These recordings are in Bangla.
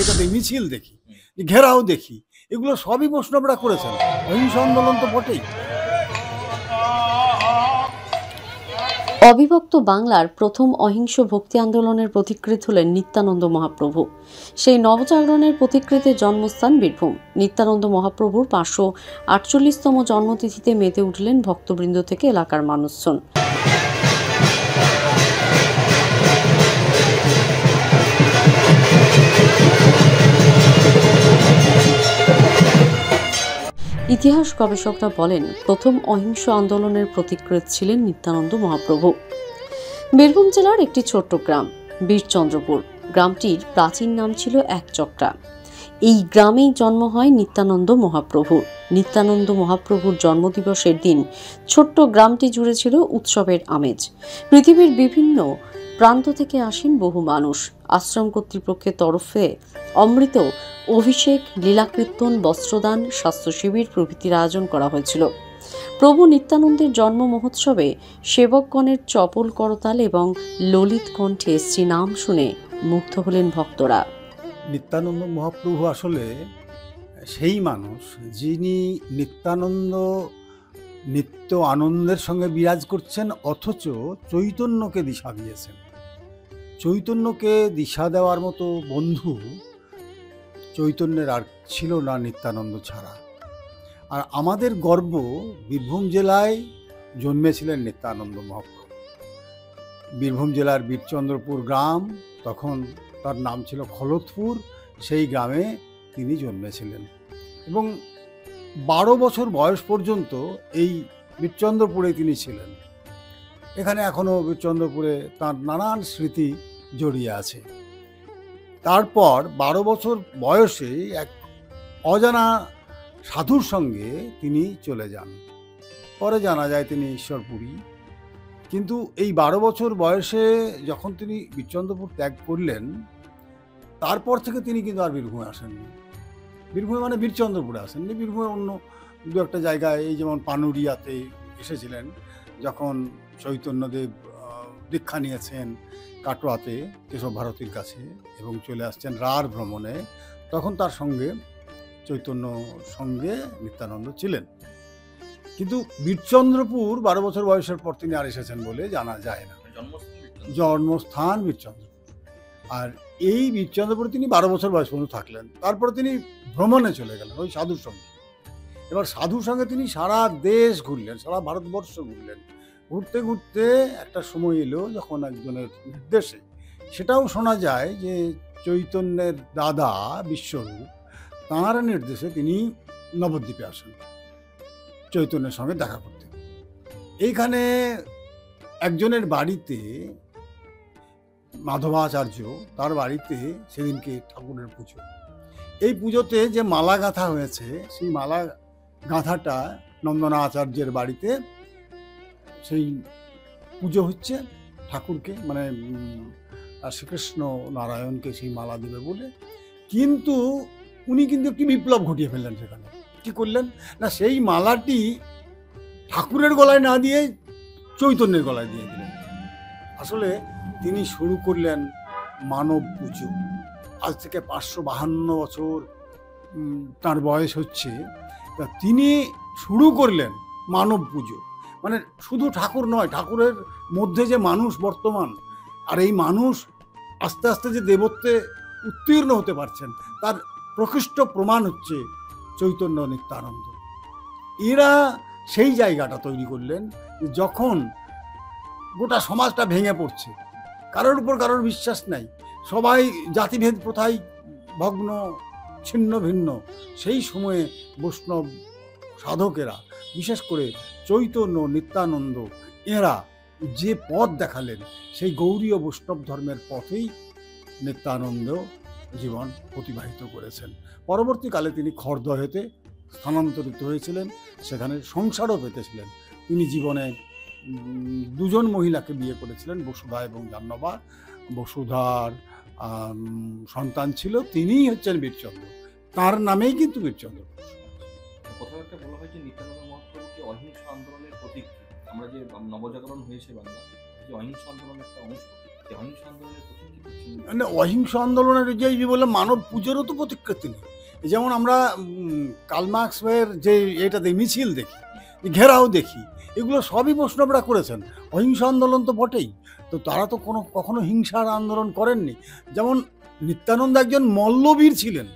এটাকে মিছিল দেখি, ঘেরাও দেখি, এগুলো সবই বৈষ্ণবরা করেছেন। অহিংস আন্দোলন তো বটেই। অবিভক্ত বাংলার প্রথম অহিংস ভক্তি আন্দোলনের প্রতিকৃত হলেন নিত্যানন্দ মহাপ্রভু। সেই নবজাগরণের প্রতিকৃতে জন্মস্থান বীরভূম। নিত্যানন্দ মহাপ্রভুর 548তম জন্মতিথিতে মেতে উঠলেন ভক্তবৃন্দ থেকে এলাকার মানুষজন। ইতিহাস গবেষকরা বলেন, প্রথম অহিংস আন্দোলনের প্রতিকৃত ছিলেন নিত্যানন্দ মহাপ্রভু। বীরভূম জেলার একটি ছোট্ট গ্রাম বীরচন্দ্রপুর। গ্রামটির প্রাচীন নাম ছিল একচক্রা। এই গ্রামেই জন্ম হয় নিত্যানন্দ মহাপ্রভুর। নিত্যানন্দ মহাপ্রভুর জন্মদিবসের দিন ছোট্ট গ্রামটি জুড়ে ছিল উৎসবের আমেজ। পৃথিবীর বিভিন্ন প্রান্ত থেকে আসেন বহু মানুষ। আশ্রম কর্তৃপক্ষের তরফে অমৃত অভিষেক, লীলাকীর্তন, বস্ত্রদান, স্বাস্থ্য শিবির প্রভৃতির আয়োজন করা হয়েছিল। প্রভু নিত্যানন্দের জন্ম মহোৎসবে সেবকগণের চপল করতাল এবং ললিত কণ্ঠে শ্রীনাম শুনে মুগ্ধ হলেন ভক্তরা। নিত্যানন্দ মহাপ্রভু আসলে সেই মানুষ যিনি নিত্য আনন্দের সঙ্গে বিরাজ করছেন, অথচ চৈতন্যকে দিশা দিয়েছেন। চৈতন্যকে দিশা দেওয়ার মতো বন্ধু চৈতন্যের আর ছিল না নিত্যানন্দ ছাড়া। আর আমাদের গর্ব, বীরভূম জেলায় জন্মেছিলেন নিত্যানন্দ মহাপ্রভু। বীরভূম জেলার বীরচন্দ্রপুর গ্রাম, তখন তার নাম ছিল খলতপুর, সেই গ্রামে তিনি জন্মেছিলেন এবং 12 বছর বয়স পর্যন্ত এই বীরচন্দ্রপুরে তিনি ছিলেন। এখানে এখনও বীরচন্দ্রপুরে তার নানান স্মৃতি জড়িয়ে আছে। তারপর 12 বছর বয়সে এক অজানা সাধুর সঙ্গে তিনি চলে যান। পরে জানা যায় তিনি ঈশ্বরপুরী। কিন্তু এই 12 বছর বয়সে যখন তিনি বীরচন্দ্রপুর ত্যাগ করলেন, তারপর থেকে তিনি কিন্তু আর বীরভূমে আসেননি। বীরভূমে মানে বীরচন্দ্রপুরে আসেননি। বীরভূমে অন্য দু একটা জায়গায়, এই যেমন পানুরিয়াতে এসেছিলেন যখন চৈতন্যদেব দীক্ষা নিয়েছেন কাটোয়াতে কেশব ভারতীর কাছে এবং চলে আসছেন রার ভ্রমণে, তখন তার সঙ্গে চৈতন্য সঙ্গে নিত্যানন্দ ছিলেন। কিন্তু বীরচন্দ্রপুর 12 বছর বয়সের পর তিনি আর এসেছেন বলে জানা যায় না। জন্মস্থান বীরচন্দ্রপুর। আর এই বীরচন্দ্রপুরে তিনি 12 বছর বয়স পর্যন্ত থাকলেন। তারপরে তিনি ভ্রমণে চলে গেলেন ওই সাধুর সঙ্গে। এবার সাধুর সঙ্গে তিনি সারা দেশ ঘুরলেন, সারা ভারতবর্ষ ঘুরলেন। ঘুরতে ঘুরতে একটা সময় এলো যখন একজনের নির্দেশে, সেটাও শোনা যায় যে চৈতন্যের দাদা বিশ্বরূপ, তাঁর নির্দেশে তিনি নবদ্বীপে আসেন চৈতন্যের সঙ্গে দেখা করতে। এইখানে একজনের বাড়িতে, মাধবাচার্য, তার বাড়িতে সেদিনকে ঠাকুরের পুজো। এই পুজোতে যে মালা গাঁথা হয়েছে, সেই মালা গাঁথাটা নন্দনা আচার্যের বাড়িতে সেই পুজো হচ্ছে ঠাকুরকে, মানে শ্রীকৃষ্ণ নারায়ণকে সেই মালা দেবে বলে। কিন্তু উনি কিন্তু একটি বিপ্লব ঘটিয়ে ফেললেন। সেখানে কি করলেন না, সেই মালাটি ঠাকুরের গলায় না দিয়ে চৈতন্যের গলায় দিয়ে দিলেন। আসলে তিনি শুরু করলেন মানব পুজো। আজ থেকে 552 বছর তার বয়স হচ্ছে। তিনি শুরু করলেন মানব পুজো, মানে শুধু ঠাকুর নয়, ঠাকুরের মধ্যে যে মানুষ বর্তমান, আর এই মানুষ আস্তে আস্তে যে দেবত্বে উত্তীর্ণ হতে পারছেন, তার প্রকৃষ্ট প্রমাণ হচ্ছে চৈতন্য নিত্যানন্দ। এরা সেই জায়গাটা তৈরি করলেন যখন গোটা সমাজটা ভেঙে পড়ছে, কারোর উপর কারোর বিশ্বাস নাই, সবাই জাতিভেদ প্রথায় ভগ্ন, ছিন্ন ভিন্ন। সেই সময়ে বৈষ্ণব সাধকেরা, বিশেষ করে চৈতন্য নিত্যানন্দ, এরা যে পথ দেখালেন, সেই গৌড়ীয় বৈষ্ণব ধর্মের পথেই নিত্যানন্দ জীবন অতিবাহিত করেছেন। পরবর্তীকালে তিনি খড়দহেতে স্থানান্তরিত হয়েছিলেন, সেখানে সংসারও পেতেছিলেন। তিনি জীবনে 2 জন মহিলাকে বিয়ে করেছিলেন, বসুধা এবং জাহ্নবা। বসুধার সন্তান ছিল, তিনিই হচ্ছেন বীরচন্দ্র। তার নামেই কিন্তু বীরচন্দ্র। কোথাও একটা বলা হয় যে নিত্যানন্দ মহাপ্রভুকে অহিংস আন্দোলনের প্রতীক। আমরা যে নবজাগরণ হয়েছে বাংলা, যে অহিংস আন্দোলনের একটা অংশ, যে অহিংস আন্দোলনের প্রতীক করছেন। মানে অহিংস আন্দোলনের যে বলে মানব পুজোরও তো প্রতিকৃতি নেই। যেমন আমরা কার্ল মার্কসের যে এটাতে মিছিল দেখি, ঘেরাও দেখি, এগুলো সবই বৈষ্ণবরা করেছেন। অহিংস আন্দোলন তো বটেই। তো তারা তো কখনো হিংসার আন্দোলন করেননি। যেমন নিত্যানন্দ একজন মল্লবীর ছিলেন,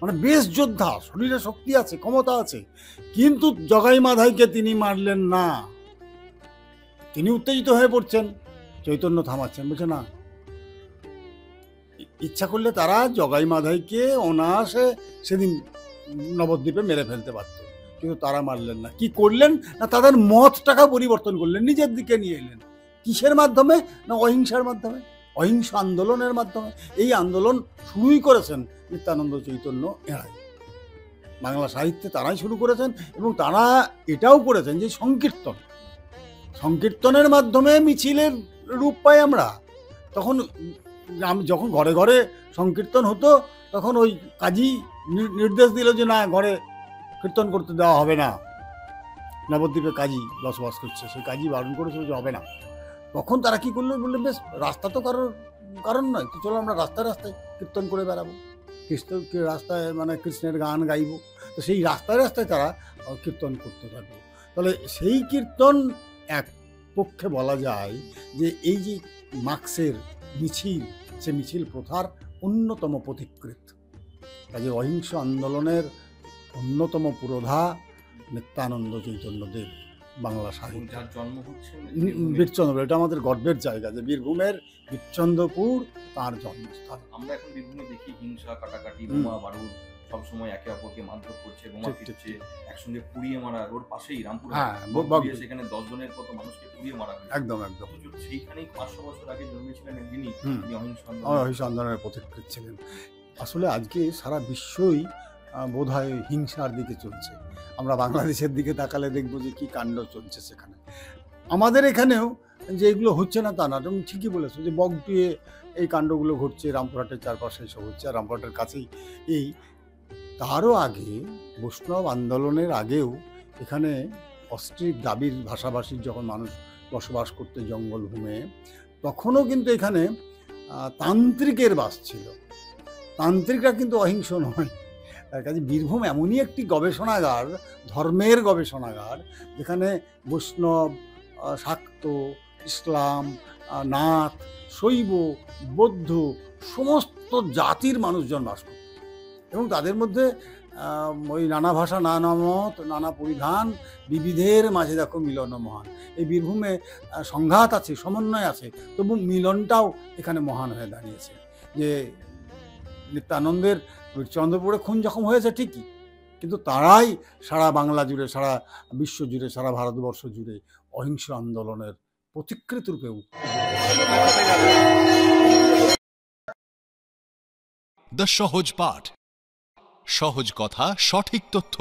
মানে বেশ যোদ্ধা, শরীরে শক্তি আছে, ক্ষমতা আছে, কিন্তু জগাই মাধাইকে তিনি মারলেন না। তিনি উত্তেজিত হয়ে পড়ছেন, চৈতন্য থামাচ্ছেন, বলছে না, ইচ্ছা করলে তারা জগাই মাধাইকে অনায়াসে সেদিন নবদ্বীপে মেরে ফেলতে পারত, কিন্তু তারা মারলেন না। কি করলেন না, তাদের মতটাকে পরিবর্তন করলেন, নিজের দিকে নিয়ে এলেন। কিসের মাধ্যমে না, অহিংসার মাধ্যমে, অহিংস আন্দোলনের মাধ্যমে। এই আন্দোলন শুরুই করেছেন নিত্যানন্দ চৈতন্য এরাই। বাংলা সাহিত্যে তারাই শুরু করেছেন, এবং তারা এটাও করেছেন যে সংকীর্তনের মাধ্যমে মিছিলের রূপ পাই আমরা। তখন যখন ঘরে ঘরে সংকীর্তন হতো, তখন ওই কাজী নির্দেশ দিল যে না, ঘরে কীর্তন করতে দেওয়া হবে না, নবদ্বীপে কাজী বসবাস করছে, সেই কাজী বারণ করেছিল যে হবে না। তখন তারা কি করলো, বললেন বেশ, রাস্তা তো কারণ নয়, তো চলো আমরা রাস্তায় রাস্তায় কীর্তন করে বেড়াবো, রাস্তায় মানে কৃষ্ণের গান গাইব। তো সেই রাস্তায় রাস্তায় তারা কীর্তন করতে থাকবে। তাহলে সেই কীর্তন এক পক্ষে বলা যায় যে এই যে মার্কসের মিছিল, সে মিছিল প্রথার অন্যতম প্রতিকৃত। কাজে অহিংস আন্দোলনের অন্যতম পুরোধা নিত্যানন্দ চৈতন্যদেব, বাংলা সাহিত্য। যার জন্ম হচ্ছে বীরচন্দ্রপুর, এটা আমাদের গর্বের জায়গা যে বীরভূমের বীরচন্দ্রপুর তার জন্মস্থান। আমরা এখন বীরভূমে দেখি হিংসা, কাটাকাটি, বোমা বারুদ, সবসময় একে অপরকে মারধর করছে, বোমা ফিরছে, একসঙ্গে পুড়িয়ে মারা। ওর পাশেই রামপুর, সেখানে 10 জনের মতো মানুষকে পুড়িয়ে মারা হয়েছে। একদম। সেইখানেই 500 বছর আগে জন্মেছিলেন যিনি অহিংস আন্দোলনের প্রতিকৃত ছিলেন। আসলে আজকে সারা বিশ্বই বোধহয় হিংসার দিকে চলছে। আমরা বাংলাদেশের দিকে তাকালে দেখবো যে কি কাণ্ড চলছে সেখানে। আমাদের এখানেও যে এগুলো হচ্ছে না তা না, তুমি ঠিকই বলেছো যে বগটুয়ে এই কাণ্ডগুলো ঘটছে, রামপুরহাটের চারপাশে সব হচ্ছে, আর রামপুরহাটের কাছেই এই। তারও আগে বৈষ্ণব আন্দোলনের আগেও এখানে অস্ট্রিক দাবির ভাষাভাষীর যখন মানুষ বসবাস করতে জঙ্গলভূমে, তখনও কিন্তু এখানে তান্ত্রিকের বাস ছিল। তান্ত্রিকরা কিন্তু অহিংস নয়। তার কাছে বীরভূম এমনই একটি গবেষণাগার, ধর্মের গবেষণাগার, যেখানে বৈষ্ণব, শাক্ত, ইসলাম, নাথ, শৈব, বৌদ্ধ সমস্ত জাতির মানুষজন বাস করত, এবং তাদের মধ্যে ওই নানা ভাষা, নানা মত, নানা পরিধান, বিবিধের মাঝে দেখো মিলন মহান। এই বীরভূমে সংঘাত আছে, সমন্বয় আছে, তবু মিলনটাও এখানে মহান হয়ে দাঁড়িয়েছে। যে নিত্যানন্দের চন্দ্রপুরে খুন যখন হয়েছে ঠিকই, কিন্তু তারাই সারা বাংলা জুড়ে, সারা বিশ্ব জুড়ে, সারা ভারতবর্ষ জুড়ে অহিংস আন্দোলনের প্রতিকৃত রূপে। দ্য সহজ পাঠ, সহজ কথা, সঠিক তথ্য।